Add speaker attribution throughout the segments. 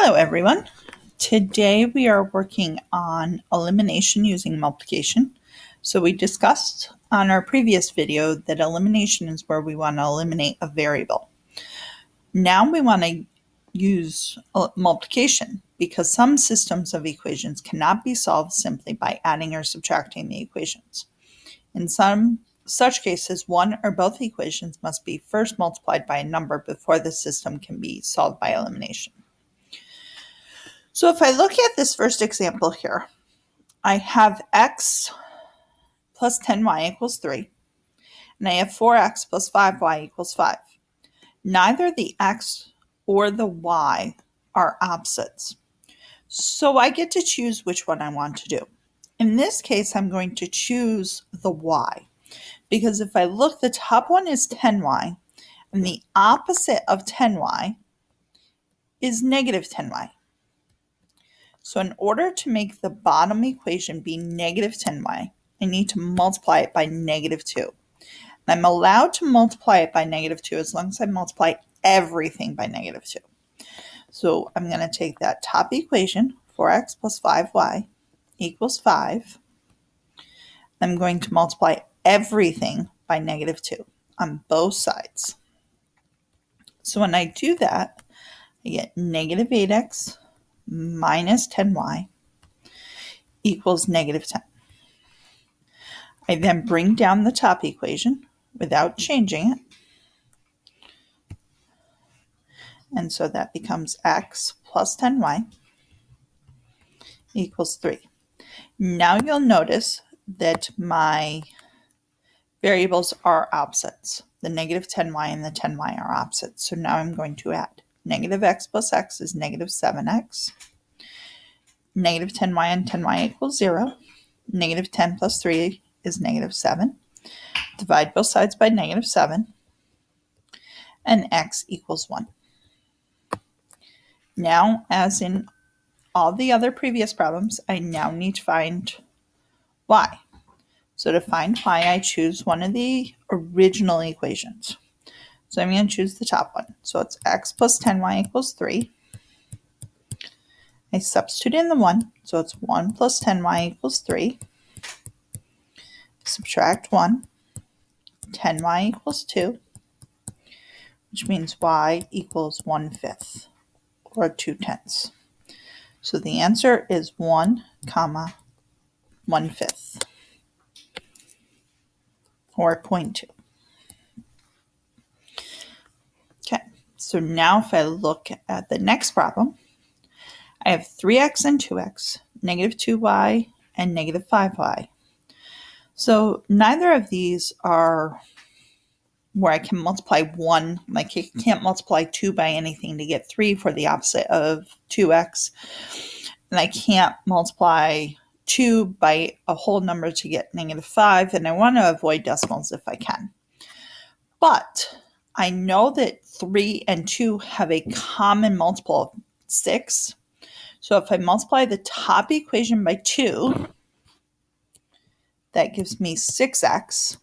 Speaker 1: Hello everyone. Today we are working on elimination using multiplication. So we discussed on our previous video that elimination is where we want to eliminate a variable. Now we want to use multiplication because some systems of equations cannot be solved simply by adding or subtracting the equations. In some such cases, one or both equations must be first multiplied by a number before the system can be solved by elimination. So if I look at this first example here, I have x plus 10y equals 3, and I have 4x plus 5y equals 5. Neither the x or the y are opposites, so I get to choose which one I want to do. In this case, I'm going to choose the y, because if I look, the top one is 10y, and the opposite of 10y is negative 10y. So in order to make the bottom equation be negative 10y, I need to multiply it by negative 2. And I'm allowed to multiply it by negative 2 as long as I multiply everything by negative 2. So I'm going to take that top equation, 4x plus 5y equals 5. I'm going to multiply everything by negative 2 on both sides. So when I do that, I get negative 8x minus 10y equals negative 10. I then bring down the top equation without changing it. And so that becomes x plus 10y equals 3. Now you'll notice that my variables are opposites. The negative 10y and the 10y are opposites. So now I'm going to add negative x plus x is negative 7x. Negative 10y and 10y equals 0. Negative 10 plus 3 is negative 7. Divide both sides by negative 7. And x equals 1. Now, as in all the other previous problems, I now need to find y. So to find y, I choose one of the original equations. So I'm going to choose the top one. So it's x plus 10y equals 3. I substitute in the 1, so it's 1 plus 10y equals 3. Subtract 1, 10y equals 2, which means y equals 1/5, or 2/10. So the answer is 1, 1/5, or 0.2. Okay, so now if I look at the next problem, I have 3x and 2x, negative 2y, and negative 5y. So neither of these are where I can multiply 1. Like I can't multiply 2 by anything to get 3 for the opposite of 2x. And I can't multiply 2 by a whole number to get negative 5. And I want to avoid decimals if I can. But I know that 3 and 2 have a common multiple of 6. So if I multiply the top equation by 2, that gives me 6x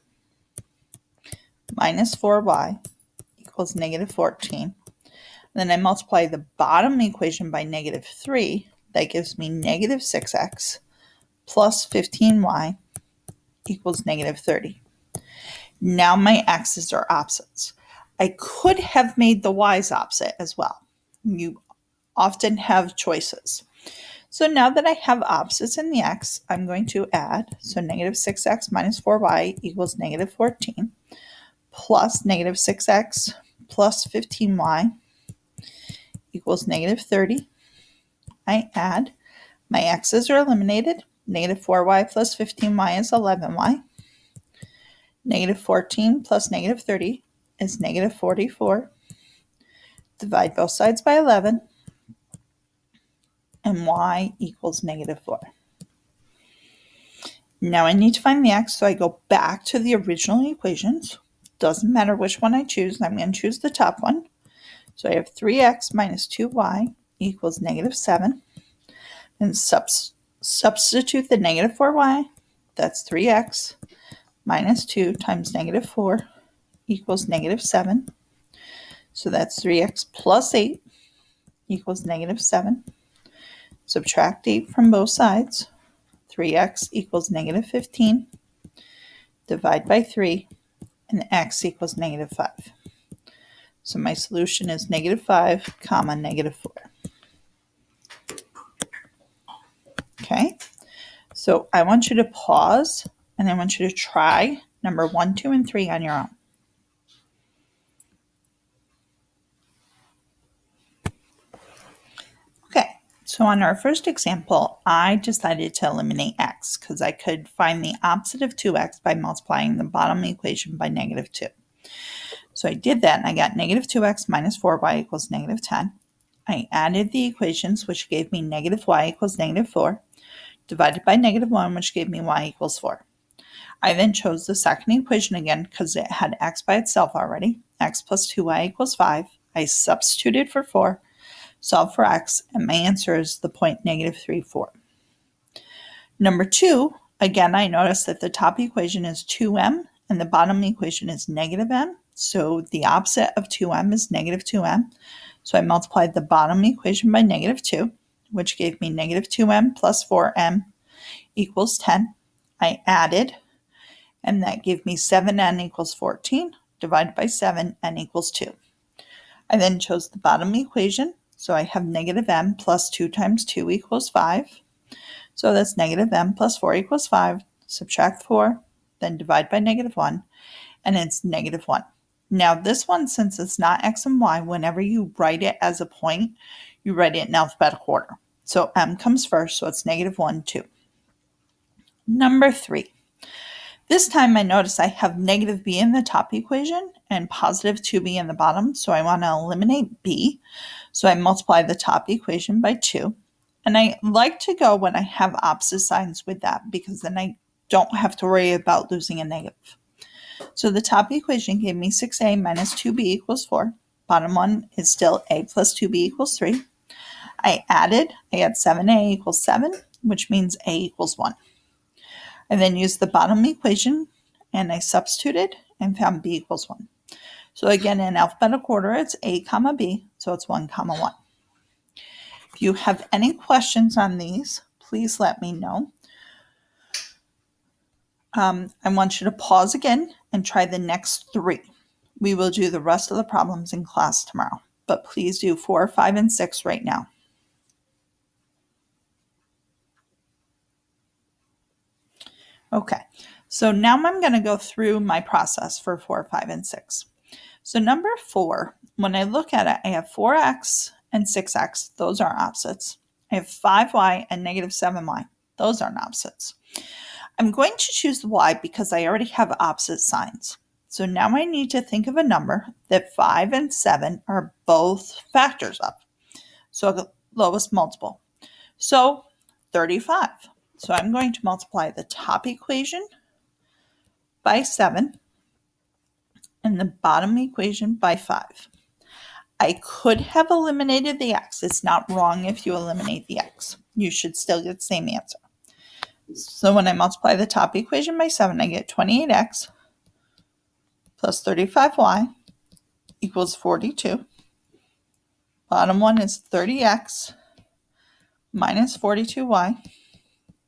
Speaker 1: minus 4y equals negative 14. Then I multiply the bottom equation by negative 3. That gives me negative 6x plus 15y equals negative 30. Now my x's are opposites. I could have made the y's opposite as well. You often have choices. So now that I have opposites in the x, I'm going to add. So negative 6x minus 4y equals negative 14 plus negative 6x plus 15y equals negative 30. I add. My x's are eliminated. Negative 4y plus 15y is 11y. Negative 14 plus negative 30 is negative 44. Divide both sides by 11. And y equals negative 4. Now I need to find the x, so I go back to the original equations. Doesn't matter which one I choose. I'm going to choose the top one. So I have 3x minus 2y equals negative 7. And substitute the negative 4y. That's 3x minus 2 times negative 4 equals negative 7. So that's 3x plus 8 equals negative 7. Subtract 8 from both sides. 3x equals negative 15. Divide by 3, and x equals negative 5. So my solution is negative 5, comma, negative 4. Okay, so I want you to pause, and I want you to try number 1, 2, and 3 on your own. Okay, so on our first example, I decided to eliminate x because I could find the opposite of 2x by multiplying the bottom equation by negative 2. So I did that, and I got negative 2x minus 4y equals negative 10. I added the equations, which gave me negative y equals negative 4, divided by negative 1, which gave me y equals 4. I then chose the second equation again because it had x by itself already. X plus 2y equals 5. I substituted for 4, solved for x, and my answer is the point negative 3, 4. Number 2, again, I noticed that the top equation is 2m and the bottom equation is negative m. So the opposite of 2m is negative 2m. So I multiplied the bottom equation by negative 2, which gave me negative 2m plus 4m equals 10. I added, and that gave me 7n equals 14, divided by 7, n equals 2. I then chose the bottom equation, so I have negative m plus 2 times 2 equals 5. So that's negative m plus 4 equals 5. Subtract 4, then divide by negative 1, and it's negative 1. Now this one, since it's not x and y, whenever you write it as a point, you write it in alphabetical order. So m comes first, so it's negative 1, 2. Number 3. This time I notice I have negative b in the top equation and positive 2b in the bottom, so I want to eliminate b. So I multiply the top equation by 2. And I like to go when I have opposite signs with that because then I don't have to worry about losing a negative. So the top equation gave me 6a minus 2b equals 4. Bottom one is still a plus 2b equals 3. I had 7a equals 7, which means a equals 1. I then used the bottom equation and I substituted and found b equals 1. So again, in alphabetical order, it's a comma b, so it's 1 comma 1. If you have any questions on these, please let me know. I want you to pause again and try the next 3. We will do the rest of the problems in class tomorrow, but please do 4, 5, and 6 right now. Okay, so now I'm going to go through my process for 4, 5, and 6. So number 4, when I look at it, I have 4x and 6x. Those are opposites. I have 5y and negative 7y. Those are opposites. I'm going to choose the y because I already have opposite signs. So now I need to think of a number that 5 and 7 are both factors of. So the lowest multiple. So 35. So I'm going to multiply the top equation by 7 and the bottom equation by 5. I could have eliminated the x. It's not wrong if you eliminate the x. You should still get the same answer. So when I multiply the top equation by 7, I get 28x plus 35y equals 42. Bottom one is 30x minus 42y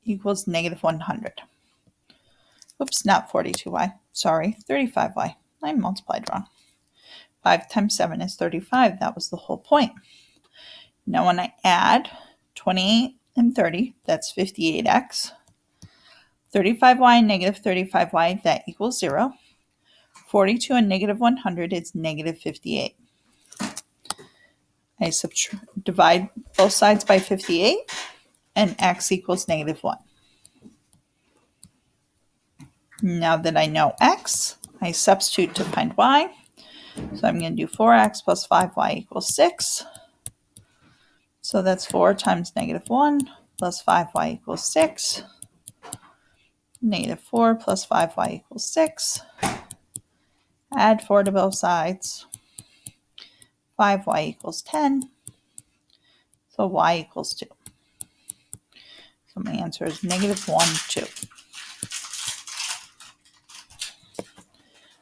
Speaker 1: equals negative 100. Oops, not 42y. Sorry, 35y. I multiplied wrong. 5 times 7 is 35. That was the whole point. Now when I add 28 and 30, that's 58x. 35y and negative 35y, that equals 0. 42 and negative 100 is negative 58. I divide both sides by 58, and x equals negative 1. Now that I know x, I substitute to find y. So I'm going to do 4x plus 5y equals 6. So that's 4 times negative 1 plus 5y equals 6. Negative 4 plus 5y equals 6. Add 4 to both sides. 5y equals 10. So y equals 2. So my answer is negative 1, 2.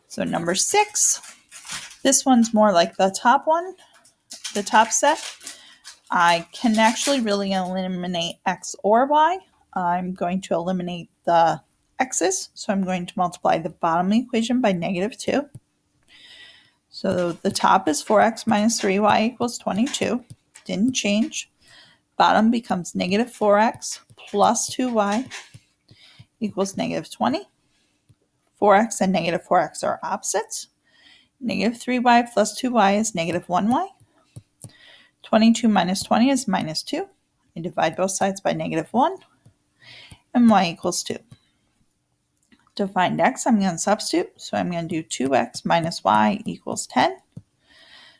Speaker 1: So number 6, this one's more like the top one, the top set. I can actually really eliminate x or y. I'm going to eliminate the x's, so I'm going to multiply the bottom equation by -2. So the top is 4x minus 3y equals 22. Didn't change. Bottom becomes -4x plus 2y equals -20. 4x and -4x are opposites. -3y plus 2y is -1y. 22 minus 20 is -2. I divide both sides by -1, and y equals 2. To find x, I'm going to substitute. So I'm going to do 2x minus y equals 10.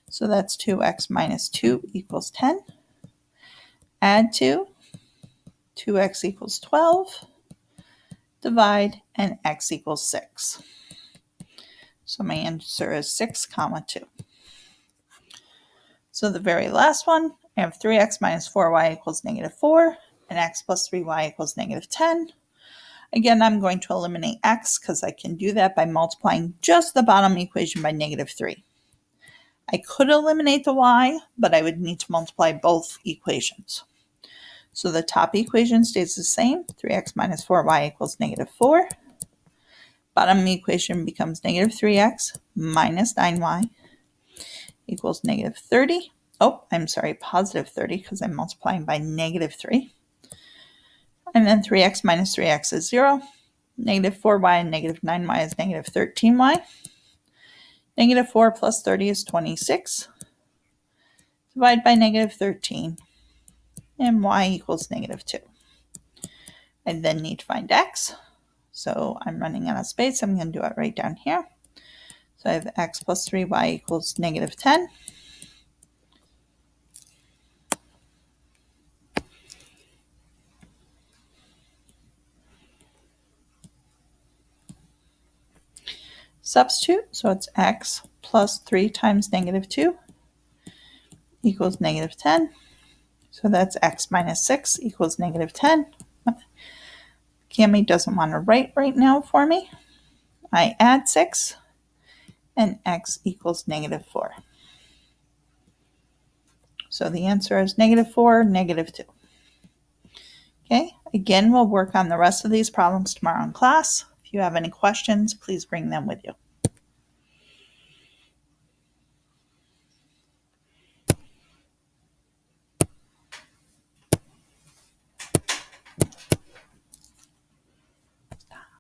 Speaker 1: So that's 2x minus 2 equals 10. Add 2x equals 12. Divide, and x equals 6. So my answer is 6, 2. So the very last one, I have 3x minus 4y equals -4, and x plus 3y equals -10. Again, I'm going to eliminate x because I can do that by multiplying just the bottom equation by -3. I could eliminate the y, but I would need to multiply both equations. So the top equation stays the same, 3x minus 4y equals -4. Bottom equation becomes -3x minus 9y equals -30. Oh, I'm sorry, positive 30 because I'm multiplying by -3. And then 3x minus 3x is 0. -4y and -9y is -13y. -4 plus 30 is 26. Divide by -13. And y equals -2. I then need to find x. So I'm running out of space. I'm going to do it right down here. So I have x plus 3y equals -10. Substitute, so it's x plus 3 times -2 equals -10. So that's x minus 6 equals -10. Cami doesn't want to write right now for me. I add 6, and x equals -4. So the answer is -4, -2. Okay, again, we'll work on the rest of these problems tomorrow in class. If you have any questions, please bring them with you.